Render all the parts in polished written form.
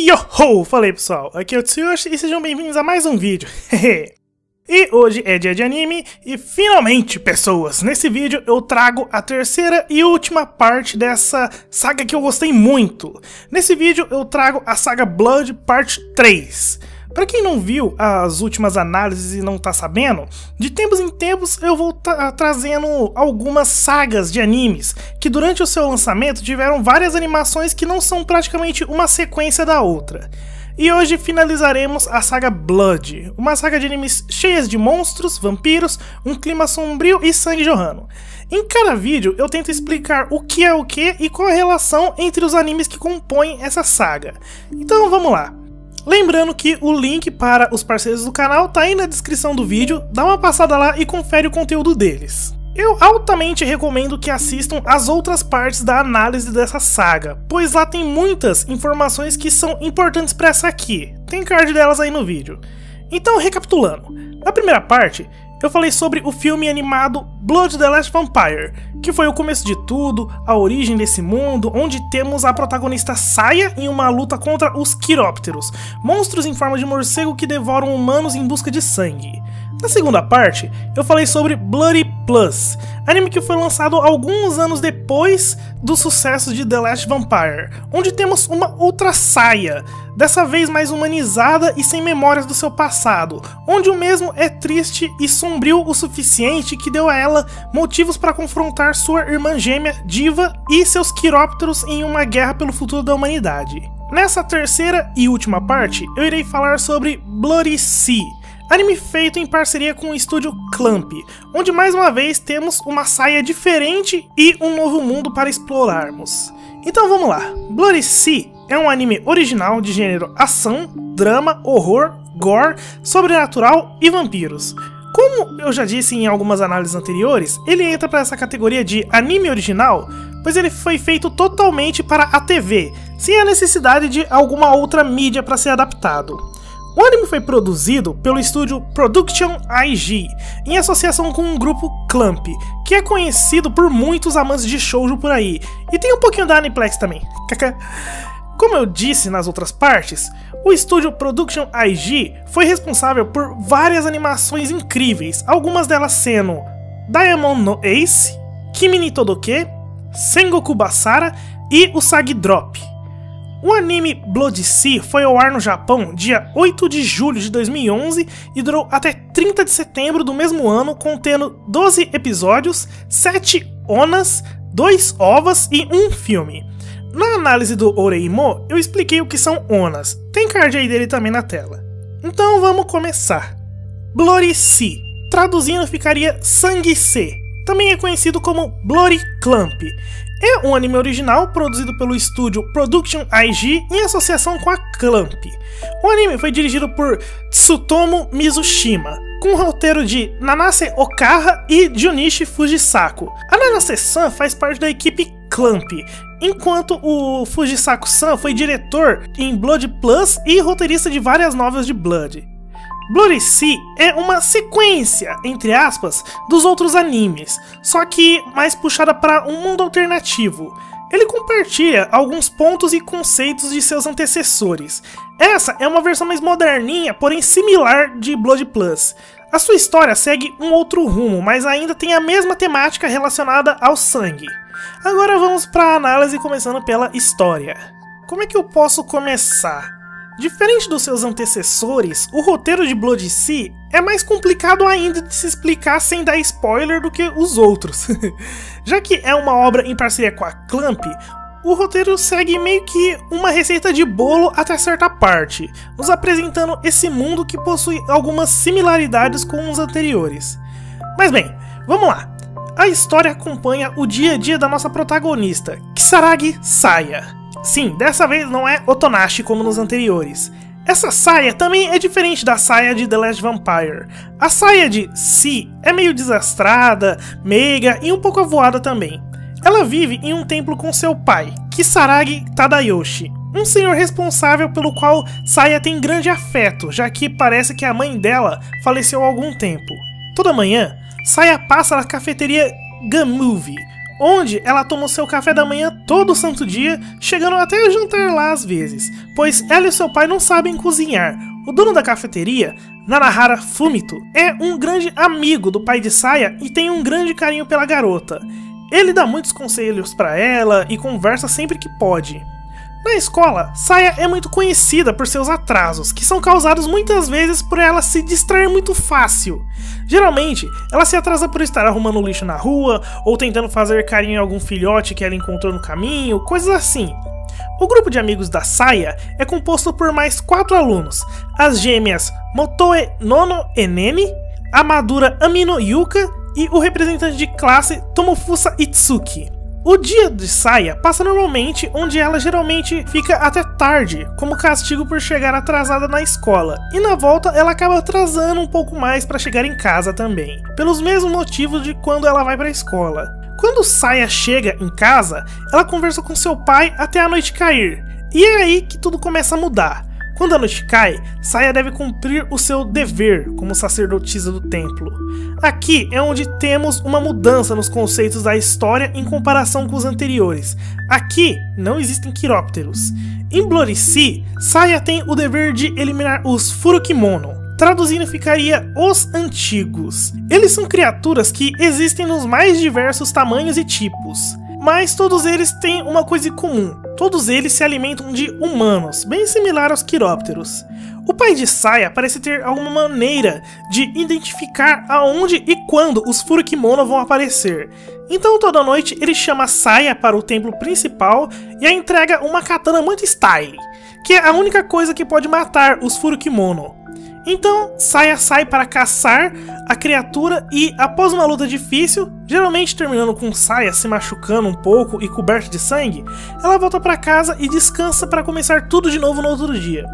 Yo-ho! Falei pessoal, aqui é o Tsuyoshi e sejam bem-vindos a mais um vídeo. E hoje é dia de anime e finalmente, pessoas, nesse vídeo eu trago a terceira e última parte dessa saga que eu gostei muito. Nesse vídeo eu trago a saga Blood Parte 3. Pra quem não viu as últimas análises e não tá sabendo, de tempos em tempos eu vou trazendo algumas sagas de animes que durante o seu lançamento tiveram várias animações que não são praticamente uma sequência da outra. E hoje finalizaremos a saga Blood, uma saga de animes cheias de monstros, vampiros, um clima sombrio e sangue jorrando. Em cada vídeo eu tento explicar o que é o que e qual a relação entre os animes que compõem essa saga. Então vamos lá. Lembrando que o link para os parceiros do canal tá aí na descrição do vídeo, dá uma passada lá e confere o conteúdo deles. Eu altamente recomendo que assistam as outras partes da análise dessa saga, pois lá tem muitas informações que são importantes para essa aqui, tem card delas aí no vídeo. Então, recapitulando, na primeira parte eu falei sobre o filme animado Blood the Last Vampire, que foi o começo de tudo, a origem desse mundo, onde temos a protagonista Saya em uma luta contra os quirópteros, monstros em forma de morcego que devoram humanos em busca de sangue. Na segunda parte, eu falei sobre Bloody Plus, anime que foi lançado alguns anos depois do sucesso de The Last Vampire, onde temos uma outra Saya, dessa vez mais humanizada e sem memórias do seu passado, onde o mesmo é triste e sombrio o suficiente que deu a ela motivos para confrontar sua irmã gêmea, Diva, e seus quirópteros em uma guerra pelo futuro da humanidade. Nessa terceira e última parte, eu irei falar sobre Bloody Sea, anime feito em parceria com o estúdio Clamp, onde mais uma vez temos uma Saya diferente e um novo mundo para explorarmos. Então vamos lá, Bloody Sea é um anime original de gênero ação, drama, horror, gore, sobrenatural e vampiros. Como eu já disse em algumas análises anteriores, ele entra para essa categoria de anime original, pois ele foi feito totalmente para a TV, sem a necessidade de alguma outra mídia para ser adaptado. O anime foi produzido pelo estúdio Production IG, em associação com um grupo Clamp, que é conhecido por muitos amantes de shoujo por aí, e tem um pouquinho da Aniplex também. Como eu disse nas outras partes, o estúdio Production IG foi responsável por várias animações incríveis, algumas delas sendo Diamond no Ace, Kimi ni Todoke, Sengoku Basara e Usagi Drop. O anime Bloody Sea foi ao ar no Japão dia 8 de julho de 2011 e durou até 30 de setembro do mesmo ano, contendo 12 episódios, 7 onas, 2 ovas e 1 filme. Na análise do Oreimo, eu expliquei o que são onas, tem card aí dele também na tela. Então vamos começar. Bloody Sea, traduzindo ficaria Sangue C, também é conhecido como Bloody Clamp. É um anime original produzido pelo estúdio Production IG em associação com a Clamp. O anime foi dirigido por Tsutomu Mizushima, com o roteiro de Nanase Okara e Junichi Fujisaku. A Nanase-san faz parte da equipe Clamp, enquanto o Fujisaku-san foi diretor em Blood Plus e roteirista de várias novelas de Blood. Bloody Sea é uma sequência, entre aspas, dos outros animes, só que mais puxada para um mundo alternativo. Ele compartilha alguns pontos e conceitos de seus antecessores. Essa é uma versão mais moderninha, porém similar de Blood Plus. A sua história segue um outro rumo, mas ainda tem a mesma temática relacionada ao sangue. Agora vamos para a análise, começando pela história. Como é que eu posso começar? Diferente dos seus antecessores, o roteiro de Bloody Sea é mais complicado ainda de se explicar sem dar spoiler do que os outros. Já que é uma obra em parceria com a Clamp, o roteiro segue meio que uma receita de bolo até certa parte, nos apresentando esse mundo que possui algumas similaridades com os anteriores. Mas bem, vamos lá. A história acompanha o dia a dia da nossa protagonista, Kisaragi Saya. Sim, dessa vez não é Otonashi como nos anteriores. Essa Saya também é diferente da Saya de The Last Vampire. A Saya de Sea é meio desastrada, meiga e um pouco avoada também. Ela vive em um templo com seu pai, Kisaragi Tadayoshi, um senhor responsável pelo qual Saya tem grande afeto, já que parece que a mãe dela faleceu há algum tempo. Toda manhã, Saya passa na cafeteria Gun Movie, onde ela toma o seu café da manhã todo santo dia, chegando até a jantar lá às vezes, pois ela e seu pai não sabem cozinhar. O dono da cafeteria, Nanahara Fumito, é um grande amigo do pai de Saya e tem um grande carinho pela garota. Ele dá muitos conselhos para ela e conversa sempre que pode. Na escola, Saya é muito conhecida por seus atrasos, que são causados muitas vezes por ela se distrair muito fácil. Geralmente, ela se atrasa por estar arrumando lixo na rua, ou tentando fazer carinho em algum filhote que ela encontrou no caminho, coisas assim. O grupo de amigos da Saya é composto por mais 4 alunos, as gêmeas Motoe Nono e Nene, a madura Amino Yuka e o representante de classe Tomofusa Itsuki. O dia de Saya passa normalmente, onde ela geralmente fica até tarde, como castigo por chegar atrasada na escola, e na volta ela acaba atrasando um pouco mais para chegar em casa também, pelos mesmos motivos de quando ela vai para a escola. Quando Saya chega em casa, ela conversa com seu pai até a noite cair, e é aí que tudo começa a mudar. Quando a noite cai, Saya deve cumprir o seu dever como sacerdotisa do templo. Aqui é onde temos uma mudança nos conceitos da história em comparação com os anteriores. Aqui não existem quirópteros. Em Bloody Sea, Saya tem o dever de eliminar os Furukimono. Traduzindo ficaria os antigos. Eles são criaturas que existem nos mais diversos tamanhos e tipos. Mas todos eles têm uma coisa em comum. Todos eles se alimentam de humanos, bem similar aos quirópteros. O pai de Saya parece ter alguma maneira de identificar aonde e quando os Furukimono vão aparecer. Então toda noite ele chama Saya para o templo principal e a entrega uma katana muito style, que é a única coisa que pode matar os Furukimono. Então, Saya sai para caçar a criatura e, após uma luta difícil, geralmente terminando com Saya se machucando um pouco e coberta de sangue, ela volta para casa e descansa para começar tudo de novo no outro dia.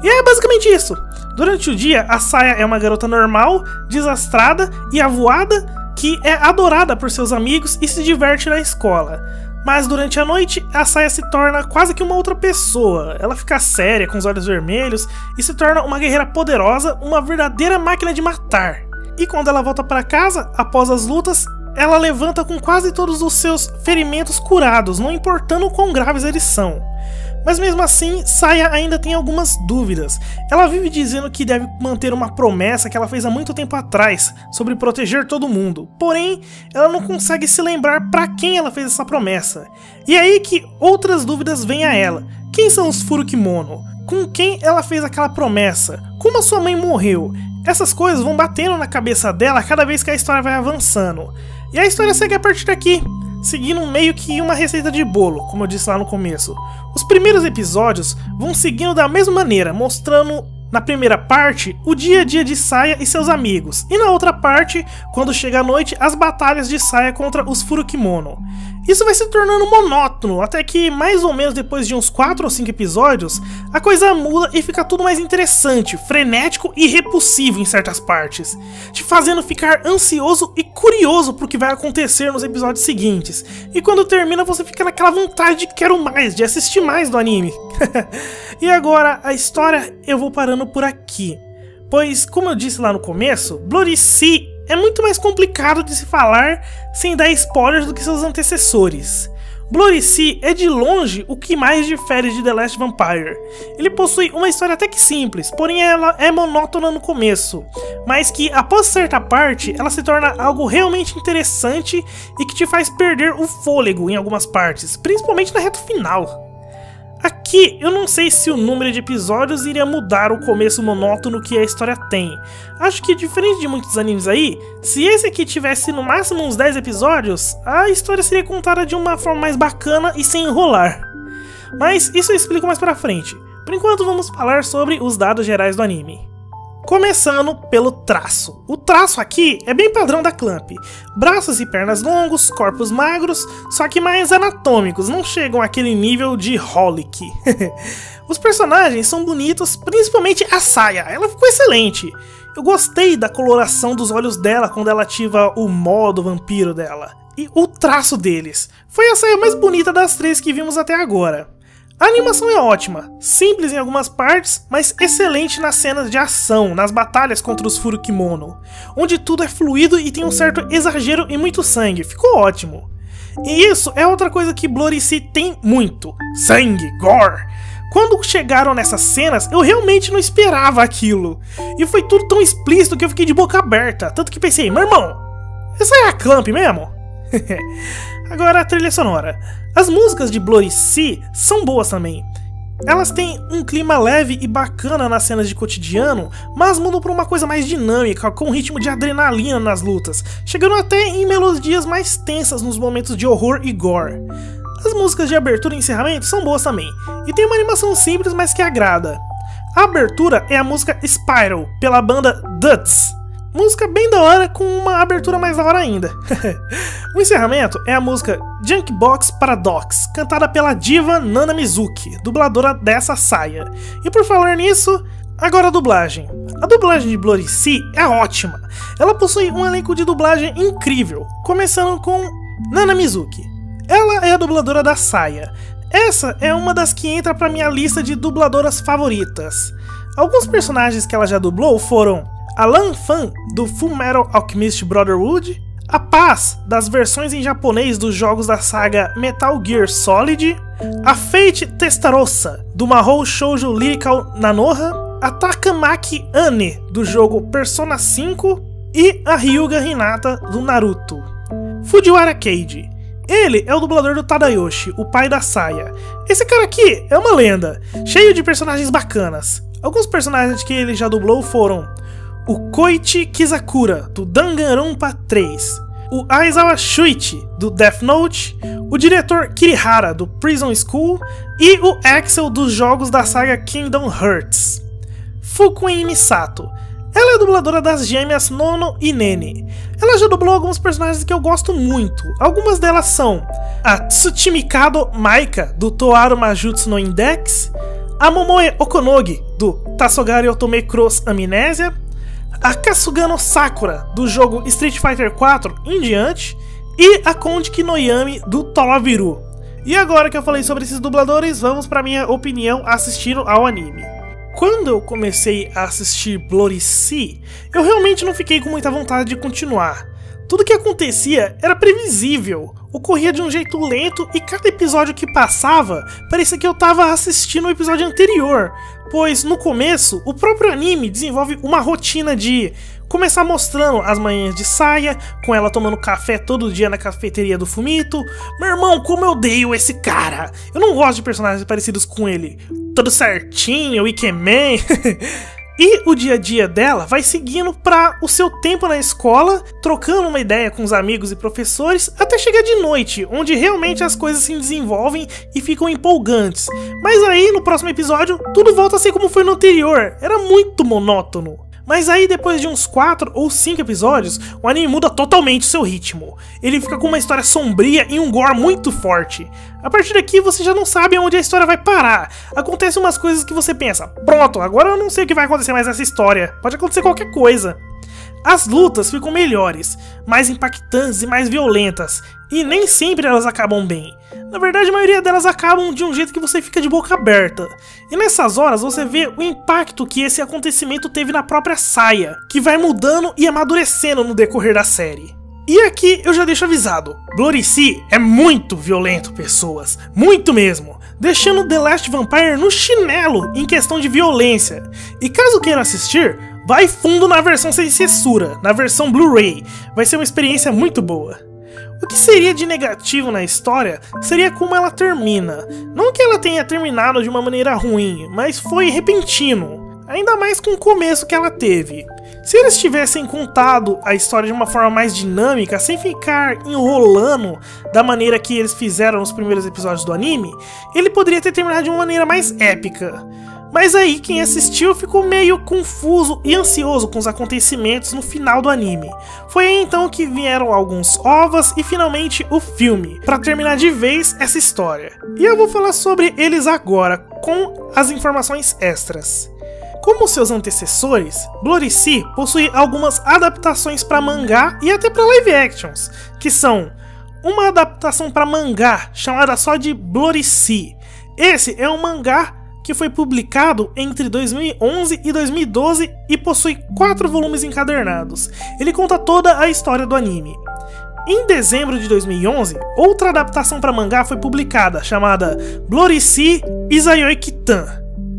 E é basicamente isso. Durante o dia, a Saya é uma garota normal, desastrada e avoada, que é adorada por seus amigos e se diverte na escola. Mas durante a noite, a Saya se torna quase que uma outra pessoa. Ela fica séria, com os olhos vermelhos, e se torna uma guerreira poderosa, uma verdadeira máquina de matar. E quando ela volta para casa, após as lutas, ela levanta com quase todos os seus ferimentos curados, não importando quão graves eles são. Mas mesmo assim, Saya ainda tem algumas dúvidas. Ela vive dizendo que deve manter uma promessa que ela fez há muito tempo atrás, sobre proteger todo mundo. Porém, ela não consegue se lembrar para quem ela fez essa promessa. E é aí que outras dúvidas vêm a ela. Quem são os Furukimono? Com quem ela fez aquela promessa? Como a sua mãe morreu? Essas coisas vão batendo na cabeça dela cada vez que a história vai avançando. E a história segue a partir daqui, seguindo meio que uma receita de bolo, como eu disse lá no começo. Os primeiros episódios vão seguindo da mesma maneira, mostrando na primeira parte o dia a dia de Saya e seus amigos, e na outra parte, quando chega a noite, as batalhas de Saya contra os Furukimono. Isso vai se tornando monótono, até que mais ou menos depois de uns 4 ou 5 episódios, a coisa muda e fica tudo mais interessante, frenético e repulsivo em certas partes, te fazendo ficar ansioso e curioso pro que vai acontecer nos episódios seguintes. E quando termina você fica naquela vontade de quero mais, de assistir mais do anime. E agora, a história eu vou parando por aqui, pois como eu disse lá no começo, Bloody Sea é muito mais complicado de se falar sem dar spoilers do que seus antecessores. Bloody Sea é de longe o que mais difere de The Last Vampire. Ele possui uma história até que simples, porém ela é monótona no começo, mas que após certa parte ela se torna algo realmente interessante e que te faz perder o fôlego em algumas partes, principalmente na reta final. Aqui, eu não sei se o número de episódios iria mudar o começo monótono que a história tem. Acho que diferente de muitos animes aí, se esse aqui tivesse no máximo uns 10 episódios, a história seria contada de uma forma mais bacana e sem enrolar. Mas isso eu explico mais pra frente. Por enquanto vamos falar sobre os dados gerais do anime. Começando pelo traço. O traço aqui é bem padrão da Clamp. Braços e pernas longos, corpos magros, só que mais anatômicos, não chegam àquele nível de Holic. Os personagens são bonitos, principalmente a Saya, ela ficou excelente. Eu gostei da coloração dos olhos dela quando ela ativa o modo vampiro dela. E o traço deles. Foi a Saya mais bonita das 3 que vimos até agora. A animação é ótima, simples em algumas partes, mas excelente nas cenas de ação, nas batalhas contra os Furukimono, onde tudo é fluido e tem um certo exagero e muito sangue, ficou ótimo. E isso é outra coisa que Bloody Sea tem muito: sangue, gore. Quando chegaram nessas cenas, eu realmente não esperava aquilo. E foi tudo tão explícito que eu fiquei de boca aberta. Tanto que pensei, meu irmão, essa é a Clamp mesmo? Agora a trilha sonora. As músicas de Bloody Sea são boas também. Elas têm um clima leve e bacana nas cenas de cotidiano, mas mudam para uma coisa mais dinâmica, com um ritmo de adrenalina nas lutas, chegando até em melodias mais tensas nos momentos de horror e gore. As músicas de abertura e encerramento são boas também, e tem uma animação simples, mas que agrada. A abertura é a música Spiral, pela banda Duds. Música bem da hora, com uma abertura mais da hora ainda. O encerramento é a música Junkbox Paradox, cantada pela diva Nana Mizuki, dubladora dessa saia. E por falar nisso, agora a dublagem. A dublagem de Bloody Sea é ótima. Ela possui um elenco de dublagem incrível, começando com Nana Mizuki. Ela é a dubladora da saia. Essa é uma das que entra pra minha lista de dubladoras favoritas. Alguns personagens que ela já dublou foram a Lan Fan, do Fullmetal Alchemist Brotherhood, a Paz, das versões em japonês dos jogos da saga Metal Gear Solid, a Fate Testarossa, do Mahou Shoujo Lyrical Nanoha, a Takamaki Ane, do jogo Persona 5, e a Ryuga Hinata, do Naruto. Fujiwara Keiji. Ele é o dublador do Tadayoshi, o pai da saia. Esse cara aqui é uma lenda, cheio de personagens bacanas. Alguns personagens que ele já dublou foram o Koichi Kizakura, do Danganronpa 3, o Aizawa Shuichi, do Death Note, o diretor Kirihara, do Prison School, e o Axel, dos jogos da saga Kingdom Hearts. Fukuen Misato. Ela é a dubladora das gêmeas Nono e Nene. Ela já dublou alguns personagens que eu gosto muito. Algumas delas são a Tsuchimikado Maika, do Toaru Majutsu no Index, a Momoe Okonogi, do Tassogari Otome Cross Amnésia, a Kasugano Sakura, do jogo Street Fighter 4 em diante, e a Konde Kinoyami, do Tolaviru. E agora que eu falei sobre esses dubladores, vamos para minha opinião assistindo ao anime. Quando eu comecei a assistir Bloody Sea, eu realmente não fiquei com muita vontade de continuar. Tudo que acontecia era previsível, ocorria de um jeito lento e cada episódio que passava parecia que eu estava assistindo o episódio anterior, pois no começo o próprio anime desenvolve uma rotina de começar mostrando as manhãs de saia, com ela tomando café todo dia na cafeteria do Fumito. Meu irmão, como eu odeio esse cara! Eu não gosto de personagens parecidos com ele, todo certinho, Ikemen. E o dia a dia dela vai seguindo para o seu tempo na escola, trocando uma ideia com os amigos e professores, até chegar de noite, onde realmente as coisas se desenvolvem e ficam empolgantes. Mas aí, no próximo episódio, tudo volta a ser como foi no anterior, era muito monótono. Mas aí, depois de uns 4 ou 5 episódios, o anime muda totalmente seu ritmo. Ele fica com uma história sombria e um gore muito forte. A partir daqui, você já não sabe onde a história vai parar. Acontecem umas coisas que você pensa, pronto, agora eu não sei o que vai acontecer mais nessa história. Pode acontecer qualquer coisa. As lutas ficam melhores, mais impactantes e mais violentas. E nem sempre elas acabam bem. Na verdade, a maioria delas acabam de um jeito que você fica de boca aberta. E nessas horas você vê o impacto que esse acontecimento teve na própria saia, que vai mudando e amadurecendo no decorrer da série. E aqui eu já deixo avisado, Bloody Sea é muito violento, pessoas, muito mesmo, deixando The Last Vampire no chinelo em questão de violência. E caso queiram assistir, vai fundo na versão sem censura, na versão Blu-ray, vai ser uma experiência muito boa. O que seria de negativo na história seria como ela termina. Não que ela tenha terminado de uma maneira ruim, mas foi repentino. Ainda mais com o começo que ela teve. Se eles tivessem contado a história de uma forma mais dinâmica, sem ficar enrolando da maneira que eles fizeram nos primeiros episódios do anime, ele poderia ter terminado de uma maneira mais épica. Mas aí quem assistiu ficou meio confuso e ansioso com os acontecimentos no final do anime. Foi aí então que vieram alguns ovas e finalmente o filme, para terminar de vez essa história. E eu vou falar sobre eles agora, com as informações extras. Como seus antecessores, Bloody Sea possui algumas adaptações para mangá e até para live actions, que são uma adaptação para mangá chamada só de Bloody Sea. Esse é um mangá que foi publicado entre 2011 e 2012 e possui 4 volumes encadernados. Ele conta toda a história do anime. Em dezembro de 2011, outra adaptação para mangá foi publicada, chamada Blorici Izayoi-kitan,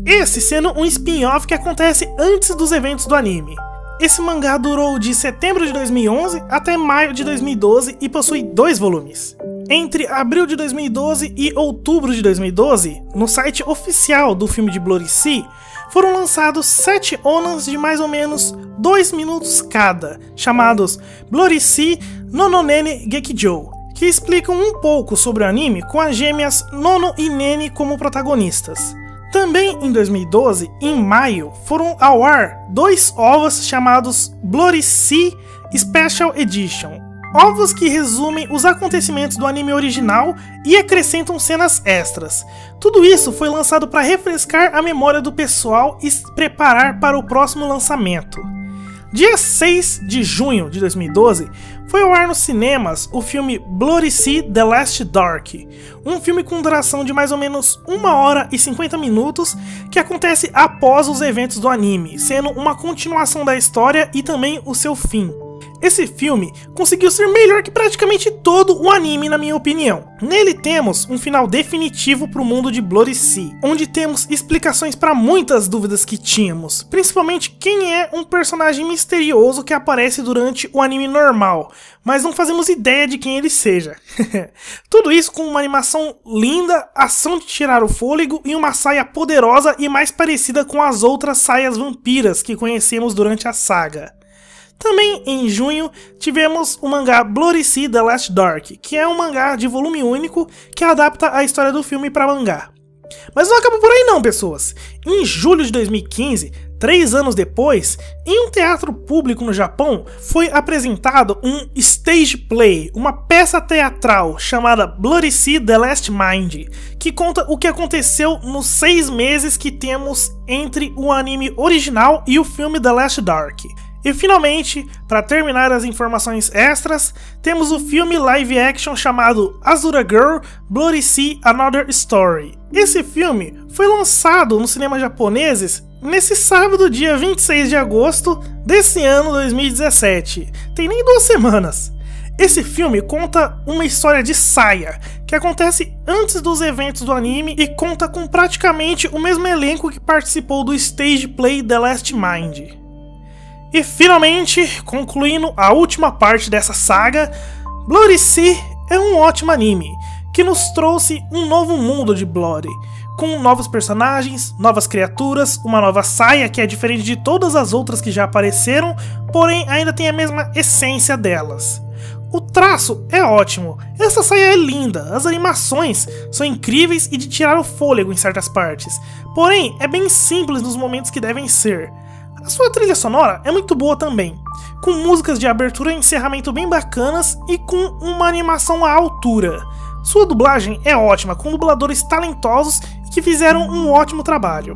esse sendo um spin-off que acontece antes dos eventos do anime. Esse mangá durou de setembro de 2011 até maio de 2012 e possui 2 volumes. Entre abril de 2012 e outubro de 2012, no site oficial do filme de Blorici, foram lançados 7 onas de mais ou menos 2 minutos cada, chamados Blorici Nononene Gekijou, que explicam um pouco sobre o anime com as gêmeas Nono e Nene como protagonistas. Também em 2012, em maio, foram ao ar 2 ovos chamados Blorici Special Edition, ovos que resumem os acontecimentos do anime original e acrescentam cenas extras. Tudo isso foi lançado para refrescar a memória do pessoal e se preparar para o próximo lançamento. Dia 6 de junho de 2012, foi ao ar nos cinemas o filme Blorici The Last Dark, um filme com duração de mais ou menos 1 hora e 50 minutos que acontece após os eventos do anime, sendo uma continuação da história e também o seu fim. Esse filme conseguiu ser melhor que praticamente todo o anime, na minha opinião. Nele temos um final definitivo para o mundo de Blorici, onde temos explicações para muitas dúvidas que tínhamos, principalmente quem é um personagem misterioso que aparece durante o anime normal, mas não fazemos ideia de quem ele seja. Tudo isso com uma animação linda, ação de tirar o fôlego e uma saia poderosa e mais parecida com as outras saias vampiras que conhecemos durante a saga. Também em junho tivemos o mangá Blorici The Last Dark, que é um mangá de volume único que adapta a história do filme para mangá. Mas não acaba por aí não, pessoas. Em julho de 2015, 3 anos depois, em um teatro público no Japão, foi apresentado um stage play, uma peça teatral chamada Blorici The Last Mind, que conta o que aconteceu nos 6 meses que temos entre o anime original e o filme The Last Dark. E finalmente, para terminar as informações extras, temos o filme live action chamado Azura Girl Blorici Another Story. Esse filme foi lançado nos cinemas japoneses nesse sábado, dia 26 de agosto desse ano 2017. Tem nem 2 semanas. Esse filme conta uma história de saia, que acontece antes dos eventos do anime e conta com praticamente o mesmo elenco que participou do stage play The Last Mind. E finalmente, concluindo a última parte dessa saga, Blorici é um ótimo anime, que nos trouxe um novo mundo de Bloody, com novos personagens, novas criaturas, uma nova saia que é diferente de todas as outras que já apareceram, porém ainda tem a mesma essência delas. O traço é ótimo, essa saia é linda, as animações são incríveis e de tirar o fôlego em certas partes, porém é bem simples nos momentos que devem ser. A sua trilha sonora é muito boa também, com músicas de abertura e encerramento bem bacanas e com uma animação à altura. Sua dublagem é ótima, com dubladores talentosos que fizeram um ótimo trabalho.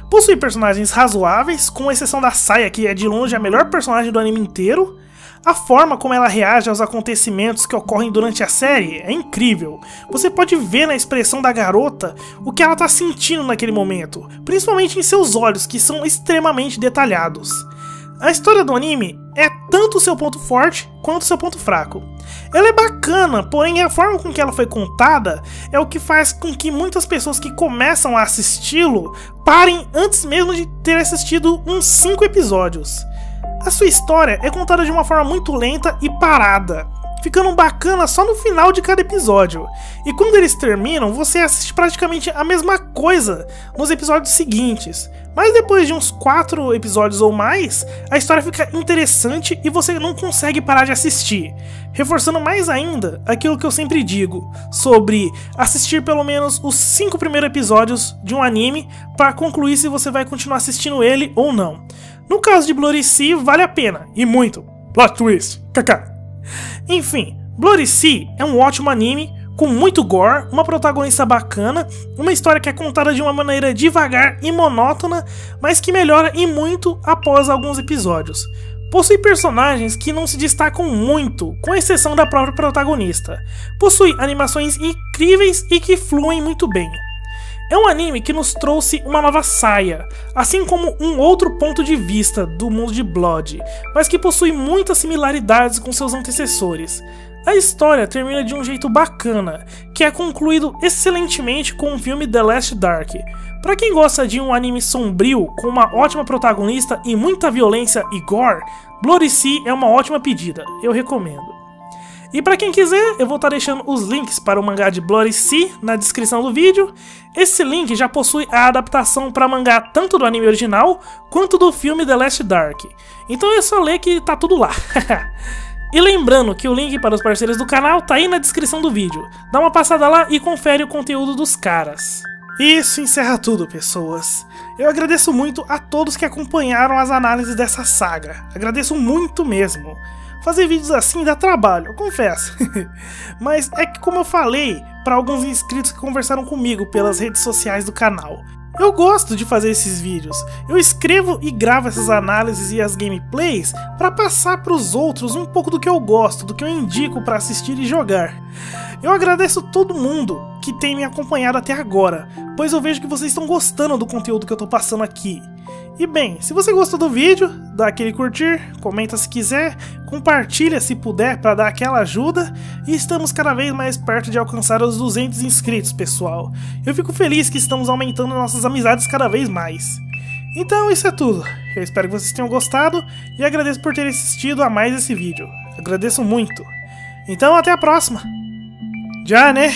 Possui personagens razoáveis, com exceção da Saia, que é de longe a melhor personagem do anime inteiro. A forma como ela reage aos acontecimentos que ocorrem durante a série é incrível. Você pode ver na expressão da garota o que ela está sentindo naquele momento, principalmente em seus olhos, que são extremamente detalhados. A história do anime é tanto o seu ponto forte quanto o seu ponto fraco. Ela é bacana, porém a forma com que ela foi contada é o que faz com que muitas pessoas que começam a assisti-lo parem antes mesmo de ter assistido uns 5 episódios. A sua história é contada de uma forma muito lenta e parada, ficando bacana só no final de cada episódio. E quando eles terminam, você assiste praticamente a mesma coisa nos episódios seguintes. Mas depois de uns 4 episódios ou mais, a história fica interessante e você não consegue parar de assistir. Reforçando mais ainda aquilo que eu sempre digo, sobre assistir pelo menos os 5 primeiros episódios de um anime para concluir se você vai continuar assistindo ele ou não. No caso de Blorici, vale a pena, e muito. Plot twist, kaká. Enfim, Blorici é um ótimo anime, com muito gore, uma protagonista bacana, uma história que é contada de uma maneira devagar e monótona, mas que melhora e muito após alguns episódios. Possui personagens que não se destacam muito, com exceção da própria protagonista. Possui animações incríveis e que fluem muito bem. É um anime que nos trouxe uma nova saia, assim como um outro ponto de vista do mundo de Blood, mas que possui muitas similaridades com seus antecessores. A história termina de um jeito bacana, que é concluído excelentemente com o filme The Last Dark. Pra quem gosta de um anime sombrio, com uma ótima protagonista e muita violência e gore, Bloody Sea é uma ótima pedida, eu recomendo. E pra quem quiser, eu vou estar deixando os links para o mangá de Bloody Sea na descrição do vídeo. Esse link já possui a adaptação para mangá tanto do anime original, quanto do filme The Last Dark. Então é só ler que tá tudo lá. E lembrando que o link para os parceiros do canal tá aí na descrição do vídeo. Dá uma passada lá e confere o conteúdo dos caras. Isso encerra tudo, pessoas. Eu agradeço muito a todos que acompanharam as análises dessa saga. Agradeço muito mesmo. Fazer vídeos assim dá trabalho, eu confesso. Mas é que, como eu falei para alguns inscritos que conversaram comigo pelas redes sociais do canal, eu gosto de fazer esses vídeos. Eu escrevo e gravo essas análises e as gameplays para passar para os outros um pouco do que eu gosto, do que eu indico para assistir e jogar. Eu agradeço todo mundo que tem me acompanhado até agora, pois eu vejo que vocês estão gostando do conteúdo que eu tô passando aqui. E bem, se você gostou do vídeo, dá aquele curtir, comenta se quiser, compartilha se puder para dar aquela ajuda, e estamos cada vez mais perto de alcançar os 200 inscritos, pessoal. Eu fico feliz que estamos aumentando nossas amizades cada vez mais. Então isso é tudo, eu espero que vocês tenham gostado e agradeço por terem assistido a mais esse vídeo. Agradeço muito. Então até a próxima. Já, né?